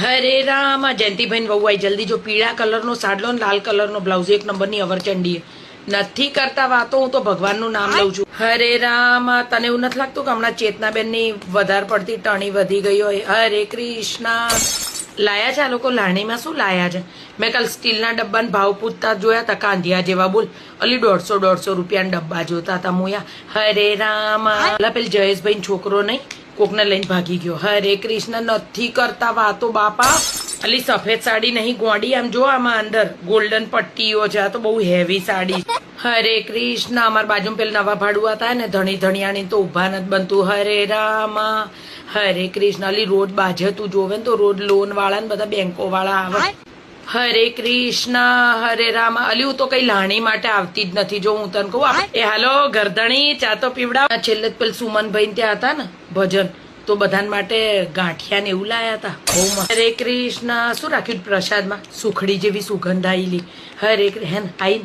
હરે રામ જયંતિભાઈ વહુ આવી જલ્દી જો પીળા કલરનો સાડલો ને લાલ કલરનો બ્લાઉઝ 1 નંબરની અવરચંડી નથી કરતા વાતો હું તો ભગવાનનું નામ લઉં છું. હરે રામ તને એવું નથી લાગતું કે હમણાં ચેતનાબેનની વધારે પડતી ટણી વધી ગઈ હોય? હરે કૃષ્ણ લાયા છે આ લોકો લાણીમાં શું લાયા છે? મેં કાલ સ્ટીલના ડબ્બાના ભાવ પૂછતા જોયા હતા કાંધિયા જેવા. બોલ અલી 150 રૂપિયાના ડબ્બા જોતા હતા મોયા. હરે રામ પેલી જયેશભાઈ છોકરો નહીં કોકને લઈને ભાગી ગયો. હરે કૃષ્ણ નથી કરતા વાતો બાપા. અલી સફેદ સાડી નહીં ગોડી આમ જો આમાં અંદર ગોલ્ડન પટ્ટીઓ છે. આ તો બહુ હેવી સાડી. હરે કૃષ્ણ અમારા બાજુ પેલા નવા ભાડુઆ હતા ને ધણી ધણિયાણી તો ઉભા નથી બનતું. હરે રામ હરે કૃષ્ણ અલી રોડ બાજે તું જોવે ને તો રોડ લોન વાળા ને બધા બેંકો વાળા આવે. હરે કૃષ્ણ હરે રામ અલી હું તો કઈ લાણી માટે આવતી જ નથી. જો હું તને કહું એ હાલો ગરદણી ચા તો પીવડાવ. છેલ્લે પેલ સુમનભાઈ ત્યાં હતા ને ભજન તો બધા માટે ગાંઠિયા ને એવું લાયા હતા. બહુ મસ્ત. હરે કૃષ્ણ શું રાખ્યું પ્રસાદમાં? સુખડી જેવી સુગંધ આવેલી. હરે હે આઈ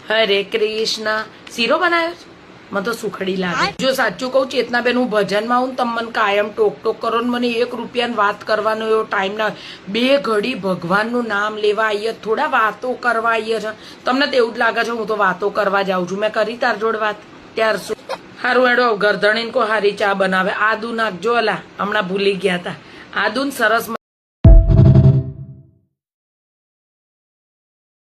હરે કૃષ્ણ શીરો બનાવ્યો છે? મને તો સુખડી લાગે. જો સાચું કહું ચેતનાબેન હું ભજનમાં હું તમે મને કાયમ ટોક ટોક કરો ને મને 1 રૂપિયાની વાત કરવાનો એવો ટાઈમ ના. 2 ઘડી ભગવાનનું નામ લેવા આવીએ થોડા વાતો કરવા આવીએ છે. તમને તો એવું જ લાગે છે હું તો વાતો કરવા જાઉં છું. મેં કરી તાર જોડ વાત ત્યાર શું હારું હેડો ગરધણીને કો હારી ચા બનાવે. આદુ નાખજો. અલા હમણાં ભૂલી ગયા હતા આદુ સરસ